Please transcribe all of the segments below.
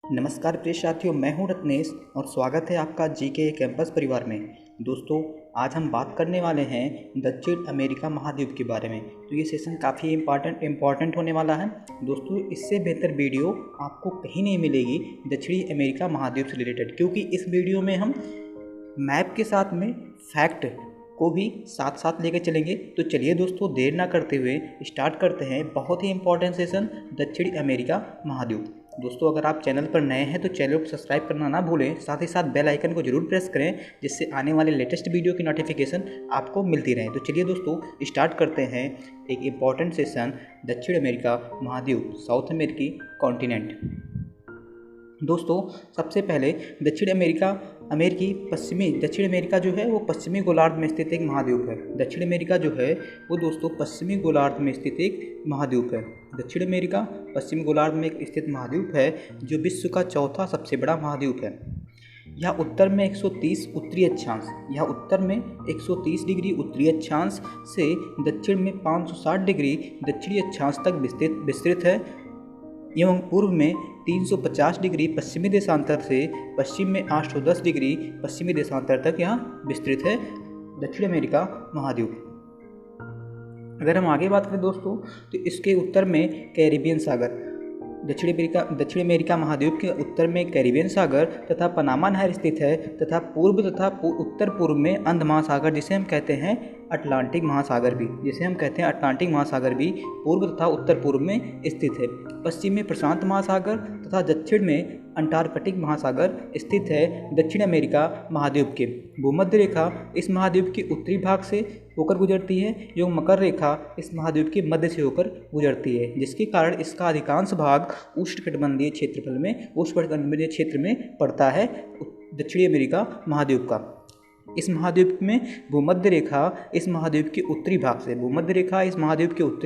नमस्कार प्रिय साथियों, मैं हूं रत्नेश और स्वागत है आपका जीके कैंपस परिवार में। दोस्तों, आज हम बात करने वाले हैं दक्षिण अमेरिका महाद्वीप के बारे में। तो ये सेशन काफ़ी इम्पॉर्टेंट होने वाला है। दोस्तों, इससे बेहतर वीडियो आपको कहीं नहीं मिलेगी दक्षिणी अमेरिका महाद्वीप से रिलेटेड, क्योंकि इस वीडियो में हम मैप के साथ में फैक्ट को भी साथ साथ लेकर चलेंगे। तो चलिए दोस्तों, देर ना करते हुए स्टार्ट करते हैं बहुत ही इंपॉर्टेंट सेशन दक्षिणी अमेरिका महाद्वीप। दोस्तों, अगर आप चैनल पर नए हैं तो चैनल को सब्सक्राइब करना ना भूलें, साथ ही साथ बेल आइकन को जरूर प्रेस करें, जिससे आने वाले लेटेस्ट वीडियो की नोटिफिकेशन आपको मिलती रहे। तो चलिए दोस्तों, स्टार्ट करते हैं एक इम्पॉर्टेंट सेशन दक्षिण अमेरिका महाद्वीप, साउथ अमेरिकी कॉन्टिनेंट। दोस्तों, सबसे पहले दक्षिण अमेरिका जो है वो पश्चिमी गोलार्ध में स्थित एक महाद्वीप है। दक्षिण अमेरिका जो है वो दोस्तों पश्चिमी गोलार्ध में स्थित एक महाद्वीप है। दक्षिण अमेरिका पश्चिमी गोलार्ध में एक स्थित महाद्वीप है, जो विश्व का चौथा सबसे बड़ा महाद्वीप है। यह उत्तर में 130 उत्तरी अक्षांश उत्तर में 130 डिग्री उत्तरी अक्षांश से दक्षिण में 560 डिग्री दक्षिणी अक्षांश तक विस्तृत है एवं पूर्व में 350 डिग्री पश्चिमी देशांतर से पश्चिम में 810 डिग्री पश्चिमी देशांतर तक यहाँ विस्तृत है दक्षिण अमेरिका महाद्वीप। अगर हम आगे बात करें दोस्तों, तो इसके उत्तर में कैरिबियन सागर, दक्षिण अमेरिका महाद्वीप के उत्तर में कैरिबियन सागर तथा पनामा नहर स्थित है तथा पूर्व तथा उत्तर पूर्व में अंध महासागर, जिसे हम कहते हैं अटलांटिक महासागर भी पूर्व तथा उत्तर पूर्व में स्थित है। पश्चिम में प्रशांत महासागर तथा दक्षिण में अंटार्कटिक महासागर स्थित है। दक्षिण अमेरिका महाद्वीप के भूमध्य रेखा इस महाद्वीप के उत्तरी भाग से होकर गुजरती है, जो मकर रेखा इस महाद्वीप के मध्य से होकर गुजरती है, जिसके कारण इसका अधिकांश भाग उष्णकटिबंधीय क्षेत्र में पड़ता है दक्षिणी अमेरिका महाद्वीप का। इस महाद्वीप में भूमध्य रेखा इस महाद्वीप के उत्तरी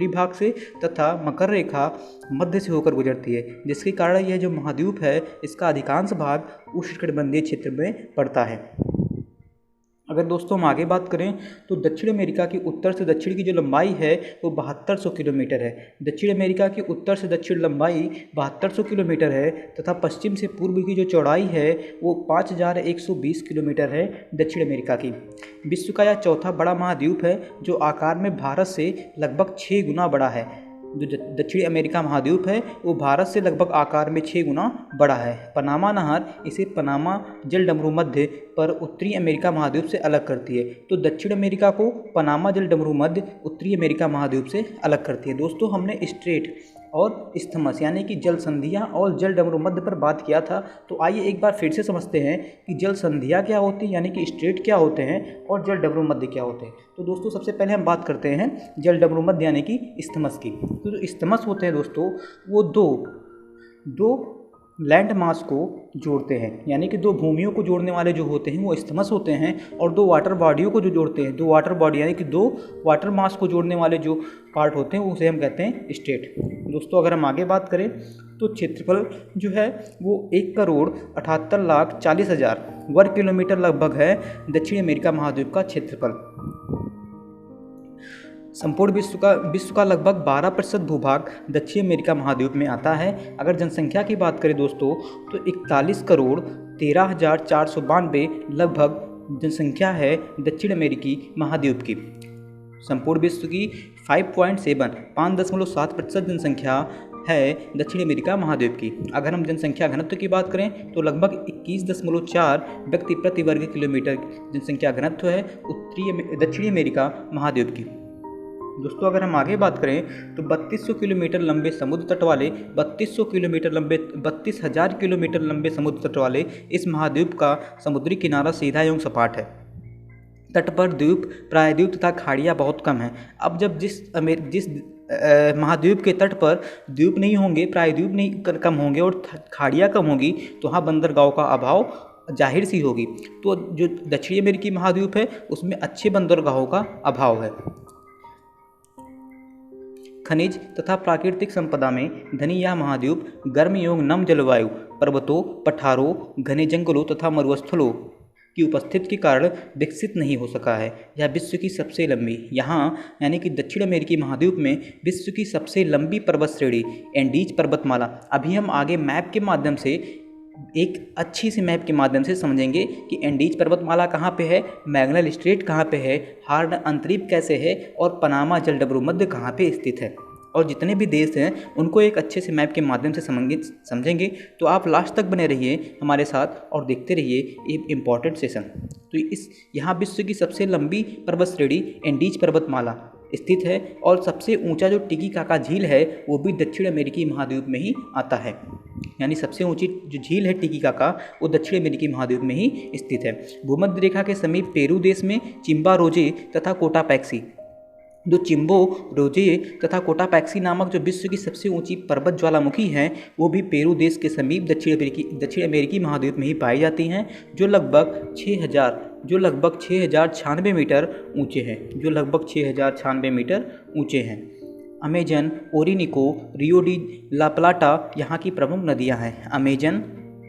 भाग से तथा मकर रेखा मध्य से होकर गुजरती है, जिसके कारण यह जो महाद्वीप है इसका अधिकांश भाग उष्णकटिबंधीय क्षेत्र में पड़ता है। अगर दोस्तों हम आगे बात करें तो दक्षिण अमेरिका की उत्तर से दक्षिण की जो लंबाई है वो 7200 किलोमीटर है। दक्षिण अमेरिका की उत्तर से दक्षिण लंबाई 7200 किलोमीटर है तथा पश्चिम से पूर्व की जो चौड़ाई है वो 5120 किलोमीटर है दक्षिण अमेरिका की। विश्व का यह चौथा बड़ा महाद्वीप है, जो आकार में भारत से लगभग 6 गुना बड़ा है। जो दक्षिणी अमेरिका महाद्वीप है वो भारत से लगभग आकार में 6 गुना बड़ा है। पनामा नहर इसे पनामा जलडमरू मध्य पर उत्तरी अमेरिका महाद्वीप से अलग करती है। तो दक्षिण अमेरिका को पनामा जलडमरू मध्य उत्तरी अमेरिका महाद्वीप से अलग करती है। दोस्तों, हमने स्ट्रेट और इस्थमस यानी कि जल संधियाँ और जल डमरू मध्य पर बात किया था। तो आइए एक बार फिर से समझते हैं कि जल संधियाँ क्या होती हैं, यानी कि स्ट्रेट क्या होते हैं, और जल डमरू मध्य क्या होते हैं। तो दोस्तों, सबसे पहले हम बात करते हैं जल डमरू मध्य यानी कि इस्थमस की। तो जो इस्थमस होते हैं दोस्तों, वो दो लैंड मास को जोड़ते हैं, यानी कि दो भूमियों को जोड़ने वाले जो होते हैं वो इस्थमस होते हैं, और दो वाटर बॉडियों को जो जोड़ते हैं, दो वाटर बॉडी यानी कि दो वाटर मास को जोड़ने वाले जो पार्ट होते हैं उसे हम कहते हैं स्टेट। दोस्तों, अगर हम आगे बात करें तो क्षेत्रफल जो है वो 1,78,40,000 वर्ग किलोमीटर लगभग है दक्षिण अमेरिका महाद्वीप का क्षेत्रफल। संपूर्ण विश्व का लगभग 12% भूभाग दक्षिण अमेरिका महाद्वीप में आता है। अगर जनसंख्या की बात करें दोस्तों, तो 41,13,492 लगभग जनसंख्या है दक्षिण अमेरिकी महाद्वीप की। संपूर्ण विश्व की 5.7% जनसंख्या है दक्षिण अमेरिका महाद्वीप की। अगर हम जनसंख्या घनत्व की बात करें तो लगभग 21.4 व्यक्ति प्रति वर्ग किलोमीटर जनसंख्या घनत्व है दक्षिणी अमेरिका महाद्वीप की। दोस्तों, अगर हम आगे बात करें तो 3200 किलोमीटर लंबे समुद्र तट वाले 32,000 किलोमीटर लंबे समुद्र तट वाले इस महाद्वीप का समुद्री किनारा सीधा एवं सपाट है। तट पर द्वीप, प्रायद्वीप तथा खाड़ियाँ बहुत कम हैं। अब जब जिस महाद्वीप के तट पर द्वीप नहीं होंगे, प्रायद्वीप नहीं कम होंगे और खाड़ियाँ कम होगी, तो वहाँ बंदरगाहों का अभाव जाहिर सी होगी। तो जो दक्षिणी अमेरिकी महाद्वीप है उसमें अच्छे बंदरगाहों का अभाव है। खनिज तथा प्राकृतिक संपदा में धनी यह महाद्वीप गर्म एवं नम जलवायु, पर्वतों, पठारों, घने जंगलों तथा मरुस्थलों की उपस्थिति के कारण विकसित नहीं हो सका है। यह विश्व की सबसे लंबी यानी कि दक्षिण अमेरिकी महाद्वीप में विश्व की सबसे लंबी पर्वत श्रेणी एंडीज पर्वतमाला। अभी हम आगे मैप के माध्यम से एक अच्छी सी मैप के माध्यम से समझेंगे कि एंडीज पर्वतमाला कहाँ पे है, मैग्नल स्ट्रेट कहाँ पे है, हार्न अंतरीप कैसे है और पनामा जलडमरू मध्य कहाँ पे स्थित है। और जितने भी देश हैं उनको एक अच्छे से मैप के माध्यम से समझेंगे। तो आप लास्ट तक बने रहिए हमारे साथ और देखते रहिए ये इम्पॉर्टेंट सेशन। तो यहाँ विश्व की सबसे लंबी पर्वत श्रेणी एंडीज पर्वतमाला स्थित है और सबसे ऊंचा जो टिटिकाका झील है वो भी दक्षिण अमेरिकी महाद्वीप में ही आता है। यानी सबसे ऊंची जो झील है टिटिकाका वो दक्षिण अमेरिकी महाद्वीप में ही स्थित है। भूमध्य रेखा के समीप पेरू देश में चिम्बारोजे तथा कोटापैक्सी, जो चिम्बो रोजे तथा कोटापैक्सी नामक जो विश्व की सबसे ऊंची पर्वत ज्वालामुखी हैं वो भी पेरू देश के समीप दक्षिण अमेरिकी महाद्वीप में ही पाई जाती हैं, जो लगभग 6096 मीटर ऊंचे हैं, जो लगभग 6096 मीटर ऊंचे हैं। अमेजन, ओरिनिको, रियो डी ला प्लाटा यहाँ की प्रमुख नदियाँ हैं। अमेजन,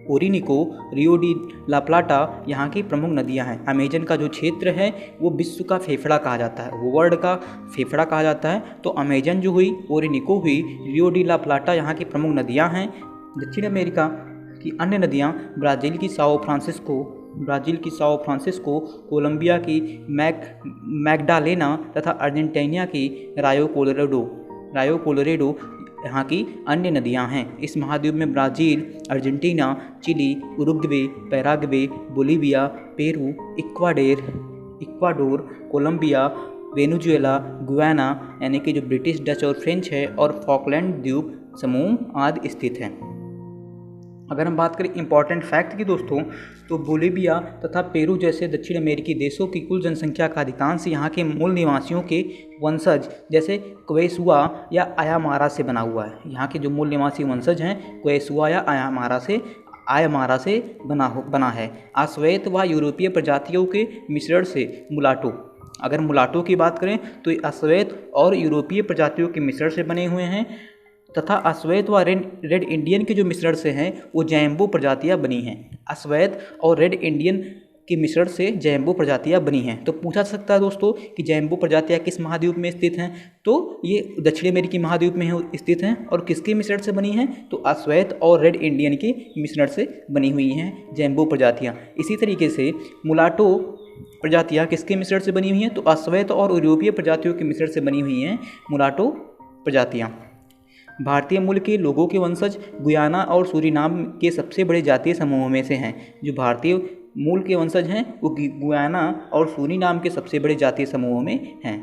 ओरिनिको, रियो डी ला प्लाटा यहाँ की प्रमुख नदियाँ हैं। अमेजन का जो क्षेत्र है वो विश्व का फेफड़ा कहा जाता है, वो वर्ल्ड का फेफड़ा कहा जाता है। तो अमेजन जो हुई, ओरिनिको हुई, रियो डी ला प्लाटा यहाँ की प्रमुख नदियाँ हैं। दक्षिण अमेरिका की अन्य नदियाँ ब्राज़ील की साओ फ्रांसिस्को, कोलंबिया की मैग्डालेना तथा अर्जेंटीना की रायो कोलोरेडो यहाँ की अन्य नदियाँ हैं। इस महाद्वीप में Brazil, Argentina, Chile, Uruguay, Paraguay, Bolivia, Peru, Ecuador, Colombia, Venezuela, Guyana यानी कि जो ब्रिटिश, डच और फ्रेंच है और फॉकलैंड द्वीप समूह आदि स्थित हैं। अगर हम बात करें इंपॉर्टेंट फैक्ट की दोस्तों, तो बोलीविया तथा पेरू जैसे दक्षिण अमेरिकी देशों की कुल जनसंख्या का अधिकांश यहाँ के मूल निवासियों के वंशज जैसे क्वेसुआ या अयामारा से बना हुआ है। यहाँ के जो मूल निवासी वंशज हैं क्वेसुआ या अयामारा से बना है। अश्वेत व यूरोपीय प्रजातियों के मिश्रण से मुलाटो, अगर मुलाटो की बात करें तो ये अश्वेत और यूरोपीय प्रजातियों के मिश्रण से बने हुए हैं तथा अश्वेत व रेड इंडियन के जो मिश्रण से हैं वो जैम्बो प्रजातियाँ बनी हैं। अश्वेत और रेड इंडियन के मिश्रण से जैम्बो प्रजातियाँ बनी हैं। तो पूछा जा सकता है दोस्तों कि जैम्बो प्रजातियाँ किस महाद्वीप में स्थित हैं, तो ये दक्षिण अमेरिकी महाद्वीप में स्थित हैं। और किसके मिश्रण से बनी हैं, तो अश्वेत और रेड इंडियन के मिश्रण से बनी हुई हैं जैम्बो प्रजातियाँ। इसी तरीके से मुलाटो प्रजातियाँ किसके मिश्रण से बनी हुई हैं, तो अश्वेत और यूरोपीय प्रजातियों के मिश्रण से बनी हुई हैं मुलाटो प्रजातियाँ। भारतीय मूल के लोगों के वंशज गुयाना और सूरीनाम के सबसे बड़े जातीय समूहों में से हैं। जो भारतीय मूल के वंशज हैं वो गुयाना और सूरीनाम के सबसे बड़े जातीय समूहों में हैं।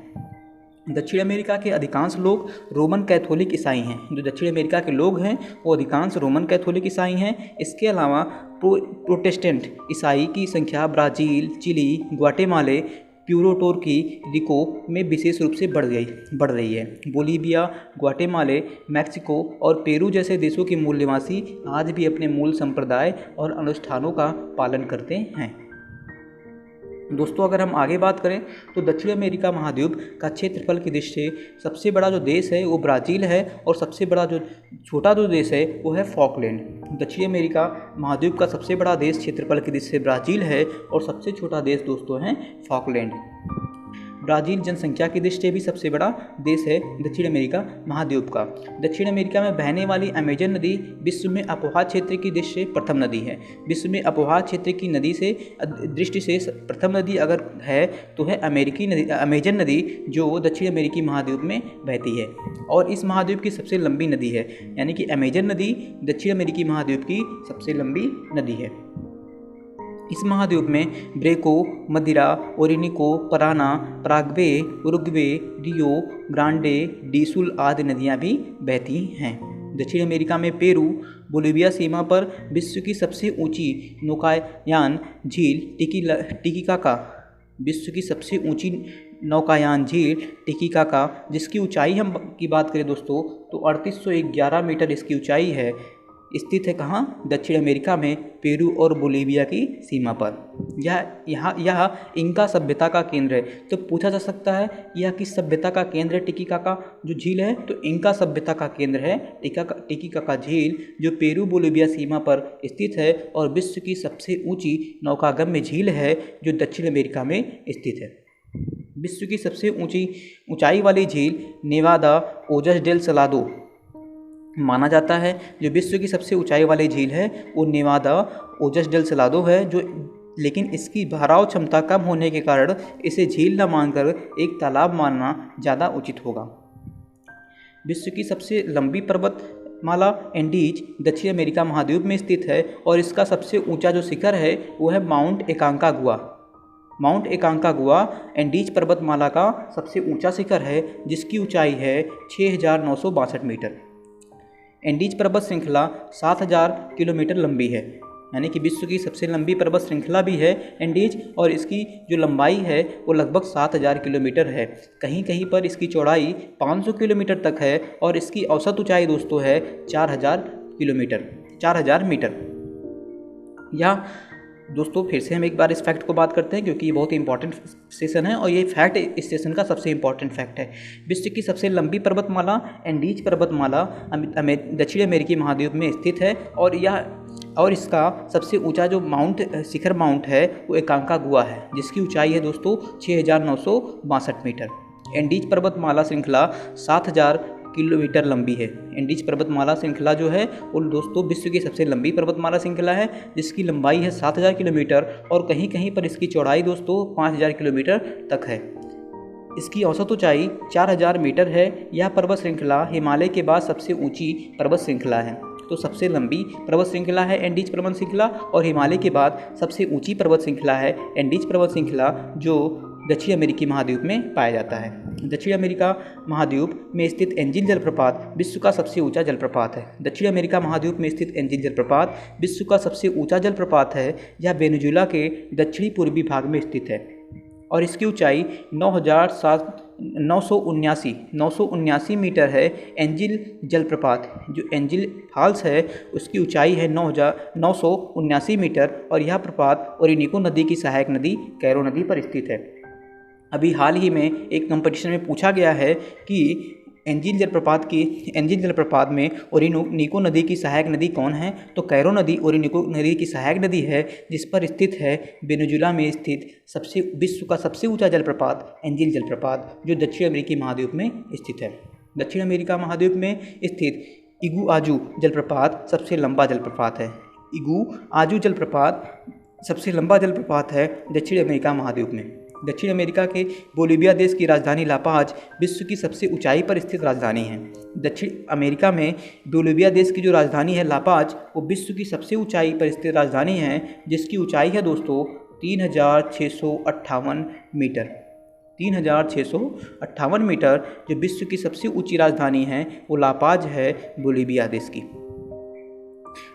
दक्षिण अमेरिका के अधिकांश लोग रोमन कैथोलिक ईसाई हैं। जो दक्षिण अमेरिका के लोग हैं वो अधिकांश रोमन कैथोलिक ईसाई हैं। इसके अलावा प्रोटेस्टेंट ईसाई की संख्या ब्राज़ील, चिली, ग्वाटेमाले, प्यूर्टो रिको में विशेष रूप से बढ़ रही है। बोलीविया, ग्वाटेमाले, मैक्सिको और पेरू जैसे देशों के मूल निवासी आज भी अपने मूल संप्रदाय और अनुष्ठानों का पालन करते हैं। दोस्तों अगर हम आगे बात करें तो दक्षिण अमेरिका महाद्वीप का क्षेत्रफल की दृष्टि से सबसे बड़ा जो देश है वो ब्राज़ील है और सबसे बड़ा जो छोटा जो देश है वो है फॉकलैंड। दक्षिण अमेरिका महाद्वीप का सबसे बड़ा देश क्षेत्रफल की दृष्टि से ब्राज़ील है और सबसे छोटा देश दोस्तों है फॉकलैंड। ब्राज़ील जनसंख्या की दृष्टि से भी सबसे बड़ा देश है दक्षिण अमेरिका महाद्वीप का। दक्षिण अमेरिका में बहने वाली अमेजन नदी विश्व में अपोहा क्षेत्र की दृष्टि से प्रथम नदी है। विश्व में अपोहा क्षेत्र की नदी से दृष्टि से प्रथम नदी अगर है तो है अमेजन नदी, जो दक्षिण अमेरिकी महाद्वीप में बहती है और इस महाद्वीप की सबसे लंबी नदी है। यानी कि अमेजन नदी दक्षिण अमेरिकी महाद्वीप की सबसे लंबी नदी है। इस महाद्वीप में Branco, Madeira, Orinoco, Parana, Paraguay, Uruguay, Rio Grande, do Sul आदि नदियाँ भी बहती हैं। दक्षिण अमेरिका में पेरू, बोलीविया सीमा पर विश्व की सबसे ऊंची नौकायान झील टिटिकाका, जिसकी ऊंचाई हम की बात करें दोस्तों तो 3811 मीटर इसकी ऊंचाई है, स्थित है कहाँ, दक्षिण अमेरिका में पेरू और बोलीविया की सीमा पर। यह इंका सभ्यता का केंद्र है। तो पूछा जा सकता है यह किस सभ्यता का केंद्र है। टिटिकाका जो झील है तो इंका सभ्यता का केंद्र है टिटिकाका झील, जो पेरू बोलीविया सीमा पर स्थित है और विश्व की सबसे ऊंची नौकागम्य झील है जो दक्षिण अमेरिका में स्थित है। विश्व की सबसे ऊंचाई वाली झील नेवादा ओजस डेल सलादो माना जाता है। जो विश्व की सबसे ऊंचाई वाली झील है वो नेवादा ओजस डेल सलादो है, जो लेकिन इसकी भराव क्षमता कम होने के कारण इसे झील न मानकर एक तालाब मानना ज़्यादा उचित होगा। विश्व की सबसे लंबी पर्वतमाला एंडीज दक्षिण अमेरिका महाद्वीप में स्थित है और इसका सबसे ऊंचा जो शिखर है वो है माउंट एकांकागुआ। माउंट एकांकागुआ एंडीज पर्वतमाला का सबसे ऊंचा शिखर है, जिसकी ऊंचाई है 6,962 मीटर। एंडीज पर्वत श्रृंखला 7,000 किलोमीटर लंबी है, यानी कि विश्व की सबसे लंबी पर्वत श्रृंखला भी है एंडीज, और इसकी जो लंबाई है वो लगभग 7,000 किलोमीटर है। कहीं कहीं पर इसकी चौड़ाई 500 किलोमीटर तक है और इसकी औसत ऊंचाई दोस्तों है 4,000 मीटर। या दोस्तों फिर से हम एक बार इस फैक्ट को बात करते हैं, क्योंकि ये बहुत ही इंपॉर्टेंट सेशन है और ये फैक्ट इस सेशन का सबसे इंपॉर्टेंट फैक्ट है। विश्व की सबसे लंबी पर्वतमाला एंडीज पर्वतमाला दक्षिण अमेरिकी महाद्वीप में स्थित है और इसका सबसे ऊंचा जो शिखर माउंट है वो एकांकागुआ है, जिसकी ऊंचाई है दोस्तों 6,962 मीटर। एंडीज पर्वतमाला श्रृंखला 7,000 किलोमीटर लंबी है। एंडीज पर्वतमाला श्रृंखला जो है वो दोस्तों विश्व की सबसे लंबी पर्वतमाला श्रृंखला है, जिसकी लंबाई है 7,000 किलोमीटर और कहीं कहीं पर इसकी चौड़ाई दोस्तों 5,000 किलोमीटर तक है। इसकी औसत ऊंचाई 4,000 मीटर है। यह पर्वत श्रृंखला हिमालय के बाद सबसे ऊंची पर्वत श्रृंखला है। तो सबसे लंबी पर्वत श्रृंखला है एंडीज पर्वत श्रृंखला और हिमालय के बाद सबसे ऊंची पर्वत श्रृंखला है एंडीज पर्वत श्रृंखला, जो दक्षिण अमेरिकी महाद्वीप में पाया जाता है। दक्षिण अमेरिका महाद्वीप में स्थित एंजिल जलप्रपात विश्व का सबसे ऊंचा जलप्रपात है। दक्षिण अमेरिका महाद्वीप में स्थित एंजिल जलप्रपात विश्व का सबसे ऊंचा जलप्रपात है। यह वेनेजुएला के दक्षिणी पूर्वी भाग में स्थित है और इसकी ऊंचाई 979 मीटर है। एंजिल जलप्रपात जो एंजिल फॉल्स है उसकी ऊंचाई है 979 मीटर और यह प्रपात ओरिनोको नदी की सहायक नदी कैरो नदी पर स्थित है। अभी हाल ही में एक कंपटीशन में पूछा गया है कि एंजिल जलप्रपात में ओरिनोको नदी की सहायक नदी कौन है, तो कैरो नदी ओरिनोको नदी की सहायक नदी है, जिस पर स्थित है वेनेजुएला में स्थित विश्व का सबसे ऊंचा जलप्रपात एंजिल जलप्रपात, जो दक्षिण अमेरिकी महाद्वीप में स्थित है। दक्षिण अमेरिका महाद्वीप में स्थित इगुआजू जलप्रपात सबसे लंबा जलप्रपात है। इगुआजू जलप्रपात सबसे लंबा जलप्रपात है दक्षिण अमेरिका महाद्वीप में। दक्षिण अमेरिका के बोलिविया देश की राजधानी लापाज विश्व की सबसे ऊंचाई पर स्थित राजधानी है। दक्षिण अमेरिका में बोलिविया देश की जो राजधानी है लापाज, वो विश्व की सबसे ऊंचाई पर स्थित राजधानी है, जिसकी ऊंचाई है दोस्तों 3,658 मीटर। 3,658 मीटर जो विश्व की सबसे ऊंची राजधानी है वो लापाज है बोलिविया देश की।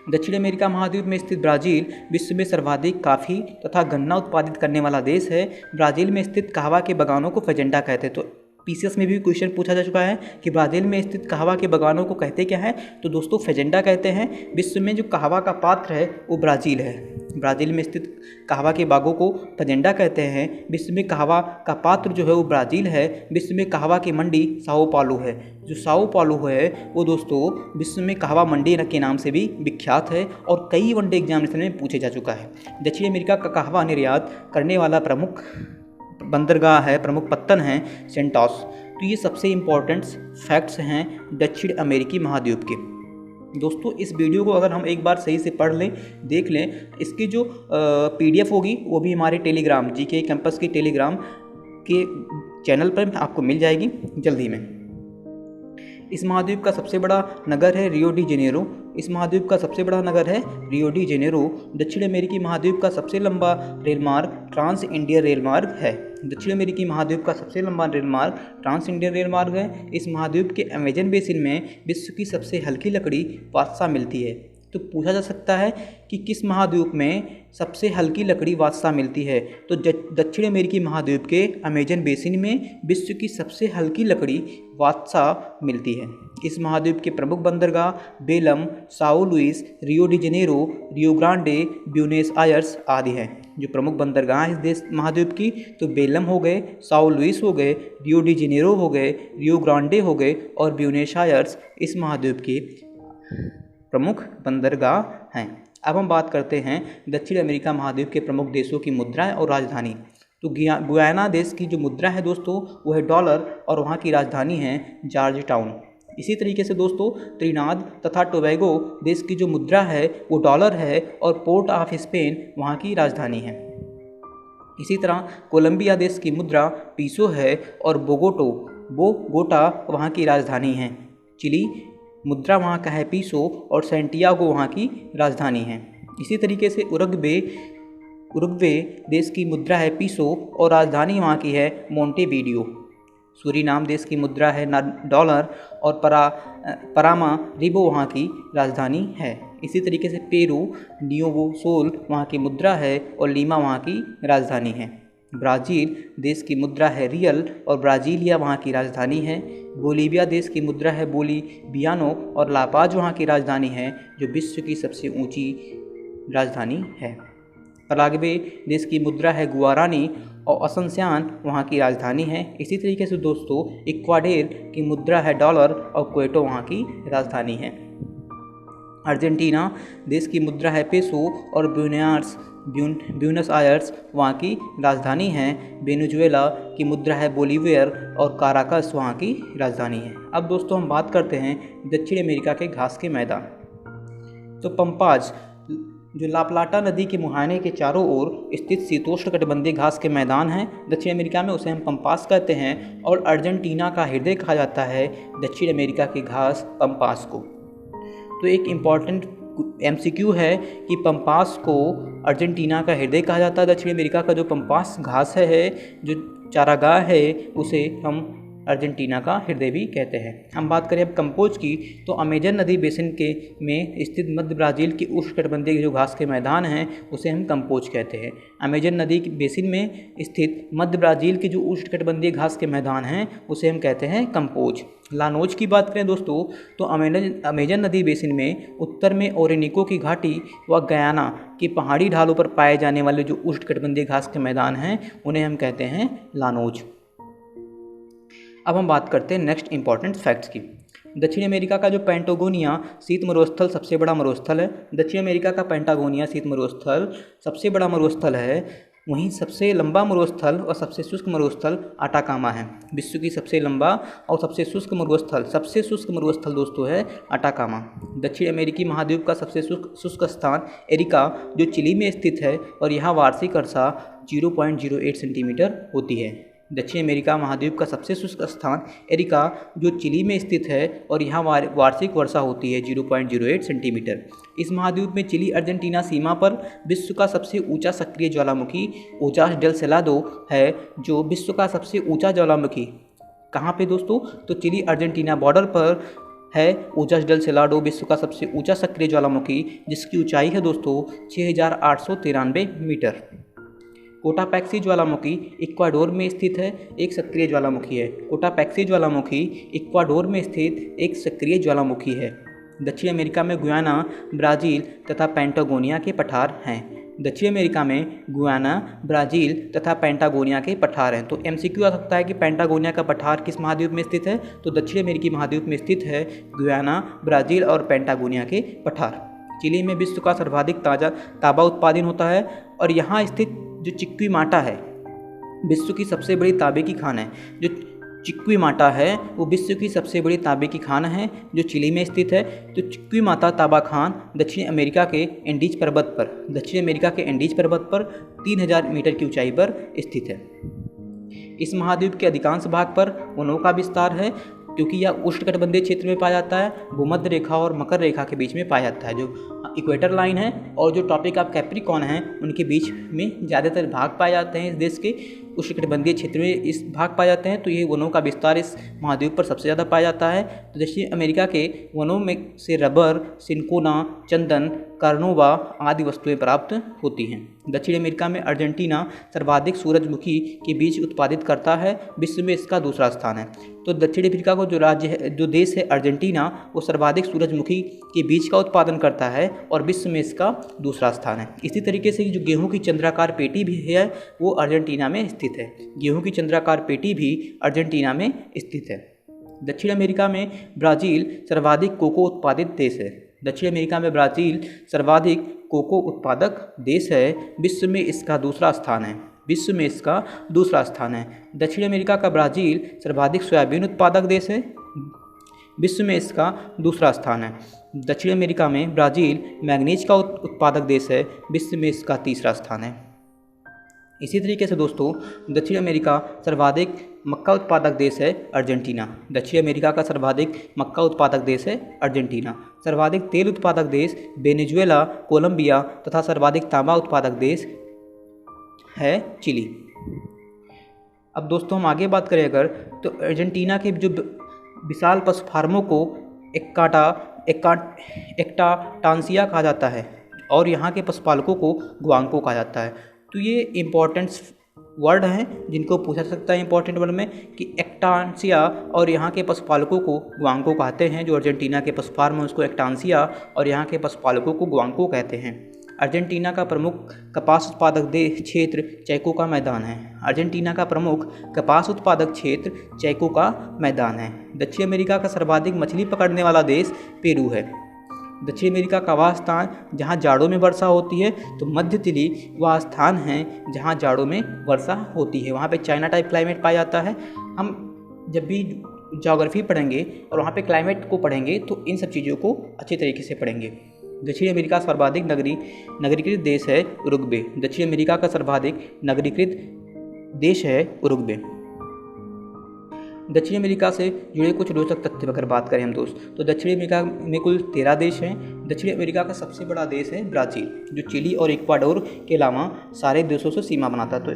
दक्षिण अमेरिका महाद्वीप में स्थित ब्राज़ील विश्व में सर्वाधिक कॉफ़ी तथा गन्ना उत्पादित करने वाला देश है। ब्राज़ील में स्थित कहवा के बागानों को फेजेंडा कहते हैं। तो पीसीएस में भी क्वेश्चन पूछा जा चुका है कि ब्राज़ील में स्थित कहवा के बागानों को कहते क्या है, तो दोस्तों फेजेंडा कहते हैं। विश्व में जो कहवा का पात्र है वो ब्राज़ील है। ब्राज़ील में स्थित कहवा के बागों को फेजेंडा कहते हैं। विश्व में कहवा का पात्र जो है वो ब्राज़ील है। विश्व में कहवा की मंडी साओ पाउलो है। जो साओ पाउलो है वो दोस्तों विश्व में कहवा मंडी के नाम से भी विख्यात है और कई वनडे एग्जामिनेशन में पूछे जा चुका है। दक्षिण अमेरिका का कहवा निर्यात करने वाला प्रमुख बंदरगाह है, प्रमुख पत्तन है सेंटोस। तो ये सबसे इम्पोर्टेंट फैक्ट्स हैं दक्षिण अमेरिकी महाद्वीप के। दोस्तों इस वीडियो को अगर हम एक बार सही से पढ़ लें, देख लें, इसकी जो PDF होगी वो भी हमारे टेलीग्राम GK कैंपस के टेलीग्राम के चैनल पर आपको मिल जाएगी जल्दी में। इस महाद्वीप का सबसे बड़ा नगर है रियो डी जेनेरो। इस महाद्वीप का सबसे बड़ा नगर है रियो डी जेनेरो। दक्षिण अमेरिकी महाद्वीप का सबसे लंबा रेलमार्ग ट्रांस इंडियन रेलमार्ग है। दक्षिण अमेरिकी महाद्वीप का सबसे लंबा रेलमार्ग ट्रांस इंडियन रेलमार्ग है। इस महाद्वीप के अमेजन बेसिन में विश्व की सबसे हल्की लकड़ी वात्सा मिलती है। तो पूछा जा सकता है कि किस महाद्वीप में सबसे हल्की लकड़ी वात्सा मिलती है, तो दक्षिण अमेरिकी महाद्वीप के अमेजन बेसिन में विश्व की सबसे हल्की लकड़ी वात्सा मिलती है। इस महाद्वीप के प्रमुख बंदरगाह Belem, Sao Luis, Rio de Janeiro, Rio Grande, Buenos Aires आदि हैं। जो प्रमुख बंदरगाह इस देश महाद्वीप की, तो बेलम हो गए, साओ लुइस हो गए, रियो डी जेनेरो हो गए, रियो ग्रांडे हो गए और ब्यूनस आयर्स इस महाद्वीप के प्रमुख बंदरगाह हैं। अब हम बात करते हैं दक्षिण अमेरिका महाद्वीप के प्रमुख देशों की मुद्राएं और राजधानी। तो गुयाना देश की जो मुद्रा है दोस्तों वो है डॉलर और वहाँ की राजधानी है जॉर्ज टाउन। इसी तरीके से दोस्तों त्रिनाद तथा टोबैगो देश की जो मुद्रा है वो डॉलर है और पोर्ट ऑफ स्पेन वहाँ की राजधानी है। इसी तरह कोलंबिया देश की मुद्रा पीसो है और बोगोटा वहाँ की राजधानी है। चिली मुद्रा वहाँ का है पीसो और सैंटियागो वहाँ की राजधानी है। इसी तरीके से उरुग्वे देश की मुद्रा है पीसो और राजधानी वहाँ की है मोंटेवीडियो। सूरीनाम देश की मुद्रा है डॉलर और परामारिबो वहाँ की राजधानी है। इसी तरीके से पेरू नियोवो सोल वहाँ की मुद्रा है और लीमा वहाँ की राजधानी है। ब्राज़ील देश की मुद्रा है रियल और ब्राज़ीलिया वहाँ की राजधानी है। बोलीविया देश की मुद्रा है बोलीवियानो और लापाज वहाँ की राजधानी है, जो विश्व की सबसे ऊंची राजधानी है। पराग्वे देश की मुद्रा है गुआरानी और असंस्यान वहाँ की राजधानी है। इसी तरीके से दोस्तों इक्वाडोर की मुद्रा है डॉलर और क्वेटो वहाँ की राजधानी है। अर्जेंटीना देश की मुद्रा है पेसो और ब्यूनस आयर्स वहाँ की राजधानी है। वेनेजुएला की मुद्रा है बोलीवियर और काराकस वहाँ की राजधानी है। अब दोस्तों हम बात करते हैं दक्षिण अमेरिका के घास के मैदान। तो पंपाज जो लाप्लाटा नदी के मुहाने के चारों ओर स्थित शीतोष्णकटिबंधीय घास के मैदान हैं दक्षिण अमेरिका में, उसे हम पंपास कहते हैं। और अर्जेंटीना का हृदय कहा जाता है दक्षिण अमेरिका के घास पंपास को। तो एक इम्पॉर्टेंट MCQ है कि पंपास को अर्जेंटीना का हृदय कहा जाता है। दक्षिण अमेरिका का जो पंपास घास है, जो चारागाह है, उसे हम अर्जेंटीना का हृदय भी कहते हैं। हम बात करें अब कंपोज की, तो अमेजन नदी बेसिन में स्थित मध्य ब्राज़ील की उष्णकटिबंधीय जो घास के मैदान हैं उसे हम कंपोज कहते हैं। अमेजन नदी की बेसिन में स्थित मध्य ब्राज़ील की जो उष्णकटिबंधीय घास के मैदान हैं उसे हम कहते हैं कंपोज। लानोज की बात करें दोस्तों, तो अमेजन नदी बेसिन में उत्तर में ओरेनिको की घाटी व गयाना की पहाड़ी ढालों पर पाए जाने वाले जो उष्णकटिबंधीय घास के मैदान हैं उन्हें हम कहते हैं लानोज। अब हम बात करते हैं नेक्स्ट इंपॉर्टेंट फैक्ट्स की। दक्षिण अमेरिका का जो पेंटागोनिया शीत मरुस्थल सबसे बड़ा मरुस्थल है। दक्षिण अमेरिका का पेंटागोनिया शीत मरुस्थल सबसे बड़ा मरुस्थल है। वहीं सबसे लंबा मरुस्थल और सबसे शुष्क मरुस्थल अटाकामा है। विश्व की सबसे लंबा और सबसे शुष्क मरुस्थल दोस्तों है अटाकामा। दक्षिण अमेरिकी महाद्वीप का सबसे शुष्क स्थान एरिका जो चिली में स्थित है और यहाँ वार्षिक वर्षा 0.08 सेंटीमीटर होती है। दक्षिण अमेरिका महाद्वीप का सबसे शुष्क स्थान एरिका जो चिली में स्थित है और यहाँ वार्षिक वर्षा होती है 0.08 सेंटीमीटर। इस महाद्वीप में चिली अर्जेंटीना सीमा पर विश्व का सबसे ऊंचा सक्रिय ज्वालामुखी ओचास डेल सेलाडो है, जो विश्व का सबसे ऊंचा ज्वालामुखी कहाँ पे दोस्तों, तो चिली अर्जेंटीना बॉर्डर पर है ओचास डेल सेलाडो, विश्व का सबसे ऊंचा सक्रिय ज्वालामुखी, जिसकी ऊंचाई है दोस्तों 6893 मीटर। कोटापैक्सी ज्वालामुखी इक्वाडोर में स्थित है, एक सक्रिय ज्वालामुखी है। कोटापैक्सी ज्वालामुखी इक्वाडोर में स्थित एक सक्रिय ज्वालामुखी है। दक्षिण अमेरिका में गुयाना, ब्राज़ील तथा पेंटागोनिया के पठार हैं। दक्षिण अमेरिका में गुयाना, ब्राज़ील तथा पेंटागोनिया के पठार हैं। तो MCQ आ सकता है कि पेंटागोनिया का पठार किस महाद्वीप में स्थित है, तो दक्षिण अमेरिकी महाद्वीप में स्थित है गुयाना, ब्राज़ील और पेंटागोनिया के पठार। चिली में विश्व का सर्वाधिक तांबा उत्पादन होता है और यहाँ स्थित जो चिक्विमाटा है विश्व की सबसे बड़ी तांबे की खान है। जो चिक्विमाटा है वो विश्व की सबसे बड़ी तांबे की खान है जो चिली में स्थित है। तो चिक्विमाटा तांबा खान दक्षिण अमेरिका के एंडीज पर्वत पर 3000 मीटर की ऊंचाई पर स्थित है। इस महाद्वीप के अधिकांश भाग पर वनों का विस्तार है, क्योंकि यह उष्णकटिबंधीय क्षेत्र में पाया जाता है। भूमध्य रेखा और मकर रेखा के बीच में पाया जाता है। जो इक्वेटर लाइन है और जो टॉपिक ऑफ कैप्रिकॉर्न है उनके बीच में ज़्यादातर भाग पाए जाते हैं। इस देश के उष्णकटिबंधीय क्षेत्र में इस भाग पाए जाते हैं। तो ये वनों का विस्तार इस महाद्वीप पर सबसे ज़्यादा पाया जाता है। तो दक्षिण अमेरिका के वनों में से रबर, सिनकोना, चंदन, कार्नोवा आदि वस्तुएं प्राप्त होती हैं। दक्षिण अमेरिका में अर्जेंटीना सर्वाधिक सूरजमुखी के बीज उत्पादित करता है, विश्व में इसका दूसरा स्थान है। तो दक्षिण अफ्रीका को जो देश है अर्जेंटीना, वो सर्वाधिक सूरजमुखी के बीज का उत्पादन करता है और विश्व में इसका दूसरा स्थान है। इसी तरीके से जो गेहूं की चंद्राकार पेटी भी है वो अर्जेंटीना में स्थित है। गेहूं की चंद्राकार पेटी भी अर्जेंटीना में स्थित है। दक्षिण अमेरिका में ब्राज़ील सर्वाधिक कोको उत्पादित देश है। दक्षिण अमेरिका में ब्राज़ील सर्वाधिक कोको उत्पादक देश है, विश्व में इसका दूसरा स्थान है। दक्षिण अमेरिका का ब्राज़ील सर्वाधिक सोयाबीन उत्पादक देश है। विश्व में इसका दूसरा स्थान है। दक्षिण अमेरिका में ब्राज़ील मैंगनीज का उत्पादक देश है, विश्व में इसका तीसरा स्थान है। इसी तरीके से दोस्तों दक्षिण अमेरिका सर्वाधिक मक्का उत्पादक देश है अर्जेंटीना। दक्षिण अमेरिका का सर्वाधिक मक्का उत्पादक देश है अर्जेंटीना। सर्वाधिक तेल उत्पादक देश वेनेजुएला, कोलंबिया तथा सर्वाधिक तांबा उत्पादक देश है चिली। अब दोस्तों हम आगे बात करें अगर, तो अर्जेंटीना के जो विशाल पशु फार्मों को एक्टाटांसिया कहा जाता है और यहाँ के पशुपालकों को गुआंको कहा जाता है। तो ये इम्पोर्टेंट्स वर्ड हैं जिनको पूछा जा सकता है इम्पोर्टेंट वर्ड में कि एक्टांसिया और यहाँ के पशुपालकों को गुआंको कहते हैं। जो अर्जेंटीना के पशु फार्म है उसको एक्टांसिया और यहाँ के पशुपालकों को गुआंको कहते हैं। अर्जेंटीना का प्रमुख कपास उत्पादक क्षेत्र चैको का मैदान है। अर्जेंटीना का प्रमुख कपास उत्पादक क्षेत्र चैको का मैदान है। दक्षिण अमेरिका का सर्वाधिक मछली पकड़ने वाला देश पेरू है। दक्षिण अमेरिका का वह स्थान जहाँ जाड़ों में वर्षा होती है, तो मध्य चिली वह स्थान है जहाँ जाड़ों में वर्षा होती है। वहाँ पे चाइना टाइप क्लाइमेट पाया जाता है। हम जब भी ज्योग्राफी पढ़ेंगे और वहाँ पे क्लाइमेट को पढ़ेंगे तो इन सब चीज़ों को अच्छे तरीके से पढ़ेंगे। दक्षिण अमेरिका का सर्वाधिक नगरीकृत देश है उरुग्वे। दक्षिण अमेरिका का सर्वाधिक नगरीकृत देश है उरुग्वे। दक्षिण अमेरिका से जुड़े कुछ रोचक तथ्य अगर बात करें हम दोस्त, तो दक्षिण अमेरिका में कुल 13 देश हैं। दक्षिण अमेरिका का सबसे बड़ा देश है ब्राज़ील, जो चिली और इक्वाडोर के अलावा सारे देशों से सीमा बनाता है। तो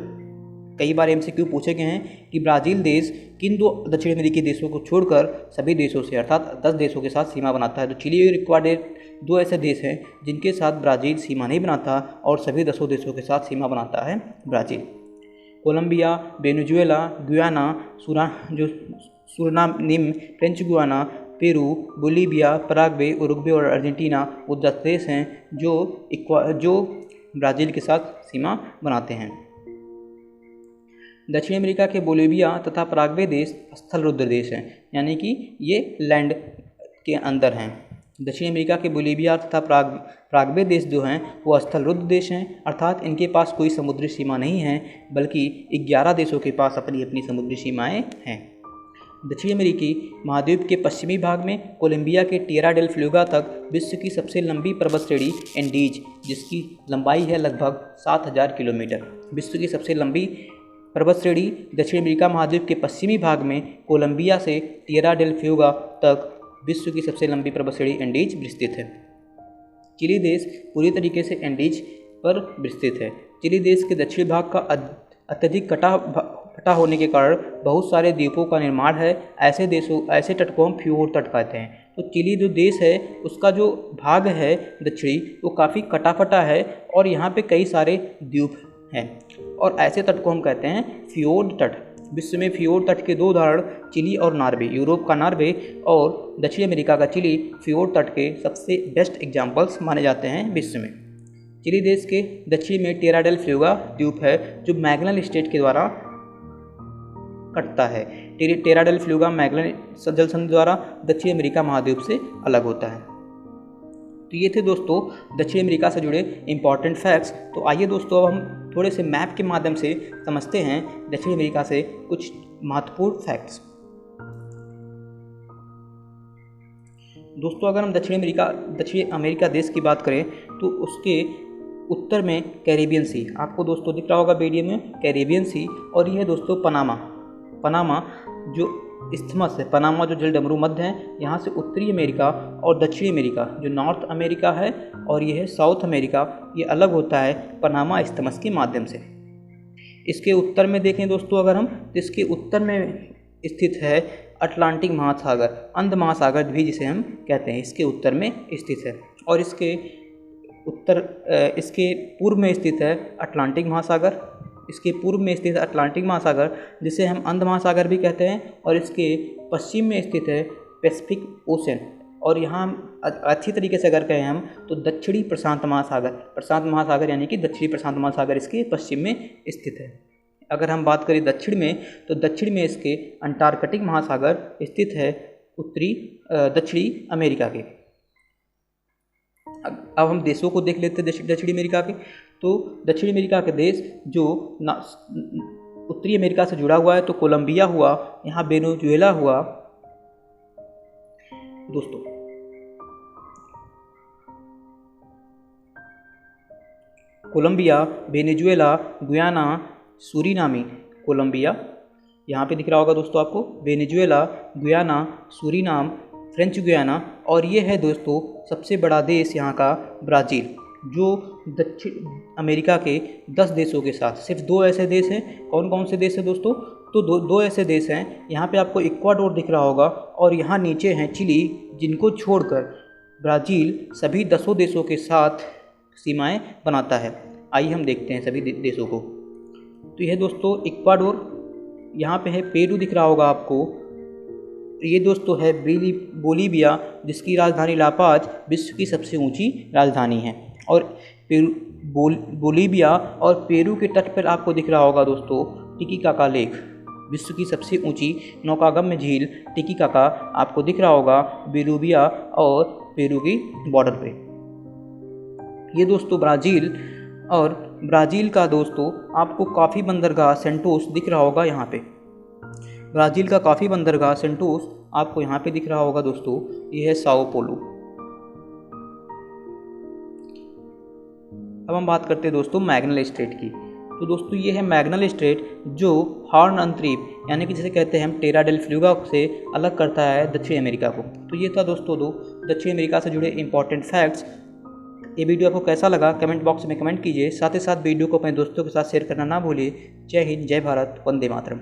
कई बार MCQ पूछे गए हैं कि ब्राज़ील देश किन 2 दक्षिण अमेरिकी देशों को छोड़कर सभी देशों से अर्थात 10 देशों के साथ सीमा बनाता है। तो चिली और इक्वाडोर 2 ऐसे देश हैं जिनके साथ ब्राज़ील सीमा नहीं बनाता और सभी 10 देशों के साथ सीमा बनाता है Brazil. Colombia, Venezuela, Guyana, Suriname, French Guiana, Peru, Bolivia, Paraguay, Uruguay और अर्जेंटीना वो 10 देश हैं जो ब्राज़ील के साथ सीमा बनाते हैं। दक्षिण अमेरिका के बोलीविया तथा पराग्वे देश स्थलरुद्ध देश हैं, यानी कि ये लैंड के अंदर हैं। दक्षिण अमेरिका के बोलीविया तथा पराग्वे देश जो हैं वो स्थलरुद्ध देश हैं, अर्थात इनके पास कोई समुद्री सीमा नहीं है, बल्कि 11 देशों के पास अपनी अपनी समुद्री सीमाएं हैं। दक्षिण अमेरिकी महाद्वीप के पश्चिमी भाग में कोलंबिया के टिएरा डेल फ्यूगा तक विश्व की सबसे लंबी पर्वत श्रेणी एंडीज, जिसकी लंबाई है लगभग 7000 किलोमीटर। विश्व की सबसे लंबी पर्वत श्रेणी दक्षिण अमेरिका महाद्वीप के पश्चिमी भाग में कोलंबिया से टिएरा डेल फ्यूगा तक विश्व की सबसे लंबी पर्वत श्रेणी एंडीज विस्तृत है। चिली देश पूरी तरीके से एंडीज पर विस्तृत है। चिली देश के दक्षिणी भाग का अत्यधिक कटा होने के कारण बहुत सारे द्वीपों का निर्माण है। ऐसे तट को हम फ्यूर तट कहते हैं। तो चिली जो देश है उसका जो भाग है दक्षिणी वो काफ़ी कटा फटा है और यहाँ पे कई सारे द्वीप हैं और ऐसे तट को हम कहते हैं फ्योर्ड तट। विश्व में फ्योर्ड तट के 2 उदाहरण चिली और नॉर्वे, यूरोप का नॉर्वे और दक्षिण अमेरिका का चिली फ्योर्ड तट के सबसे बेस्ट एग्जाम्पल्स माने जाते हैं विश्व में। चिली देश के दक्षिण में टिएरा डेल फ्यूगा द्वीप है जो मैगलन स्टेट के द्वारा कटता है। टिएरा डेल फ्यूगा मैगलन जल संधि द्वारा दक्षिण अमेरिका महाद्वीप से अलग होता है। तो ये थे दोस्तों दक्षिण अमेरिका से जुड़े इम्पॉर्टेंट फैक्ट्स। तो आइए दोस्तों अब हम थोड़े से मैप के माध्यम से समझते हैं दक्षिण अमेरिका से कुछ महत्वपूर्ण फैक्ट्स। दोस्तों अगर हम दक्षिण अमेरिका देश की बात करें तो उसके उत्तर में कैरेबियन सी, आपको दोस्तों दिख रहा होगा वीडियो में कैरेबियन सी, और यह है दोस्तों पनामा जो इस्थमस है, पनामा जो जलडमरू मध्य है, यहाँ से उत्तरी अमेरिका और दक्षिणी अमेरिका जो नॉर्थ अमेरिका है और ये है साउथ अमेरिका, ये अलग होता है पनामा इस्थमस के माध्यम से। इसके उत्तर में देखें दोस्तों अगर हम, तो इसके उत्तर में स्थित है अटलांटिक महासागर, अंध महासागर भी जिसे हम कहते हैं, इसके उत्तर में स्थित है। और इसके पूर्व में स्थित है अटलांटिक महासागर, इसके पूर्व में स्थित अटलांटिक महासागर जिसे हम अंध महासागर भी कहते हैं, और इसके पश्चिम में स्थित है पैसिफिक ओशन। और यहाँ हम अच्छी तरीके से अगर कहें हम तो दक्षिणी प्रशांत महासागर यानी कि दक्षिणी प्रशांत महासागर इसके पश्चिम में स्थित है। अगर हम बात करें दक्षिण में, तो दक्षिण में इसके अंटार्कटिक महासागर स्थित है दक्षिणी अमेरिका के। अब हम देशों को देख लेते हैं दक्षिणी अमेरिका के। तो दक्षिणी अमेरिका के देश जो उत्तरी अमेरिका से जुड़ा हुआ है तो कोलंबिया हुआ, यहाँ वेनेजुएला हुआ, दोस्तों। Colombia, Venezuela, Guyana, Suriname. Colombia, यहाँ पे दिख रहा होगा दोस्तों आपको, Venezuela, Guyana, Suriname, French Guiana, और ये है दोस्तों सबसे बड़ा देश यहाँ का ब्राज़ील, जो दक्षिण अमेरिका के 10 देशों के साथ सिर्फ 2 ऐसे देश हैं। कौन कौन से देश हैं दोस्तों? तो दो ऐसे देश हैं। यहाँ पे आपको इक्वाडोर दिख रहा होगा और यहाँ नीचे हैं चिली, जिनको छोड़कर ब्राज़ील सभी 10 देशों के साथ सीमाएं बनाता है। आइए हम देखते हैं सभी देशों को। तो यह दोस्तों इक्वाडोर, यहाँ पे है पेरू दिख रहा होगा आपको, ये दोस्तों है बोलीविया, जिसकी राजधानी लापाज विश्व की सबसे ऊंची राजधानी है। और बोलीविया और पेरू के तट पर आपको दिख रहा होगा दोस्तों टिटिकाका लेक, विश्व की सबसे ऊंची नौकागम्य झील टिटिकाका आपको दिख रहा होगा बोलीविया और पेरू की बॉर्डर पे। ये दोस्तों ब्राज़ील, और ब्राज़ील का दोस्तों आपको काफ़ी बंदरगाह सेंटोस दिख रहा होगा यहाँ पे। ब्राज़ील का काफ़ी बंदरगाह सेंटोस आपको यहाँ पे दिख रहा होगा दोस्तों, ये है साओ पोलो। अब हम बात करते हैं दोस्तों मैग्नल स्ट्रेट की। तो दोस्तों ये है मैग्नल स्ट्रेट, जो हॉर्न अंतरीप यानी कि जिसे कहते हैं हम टेरा डेल फ्लूगा से अलग करता है दक्षिण अमेरिका को। तो ये था दोस्तों 2 दक्षिण अमेरिका से जुड़े इंपॉर्टेंट फैक्ट्स। ये वीडियो आपको कैसा लगा कमेंट बॉक्स में कमेंट कीजिए, साथ ही साथ वीडियो को अपने दोस्तों के साथ शेयर करना ना भूलिए। जय हिंद, जय भारत, वंदे मातरम।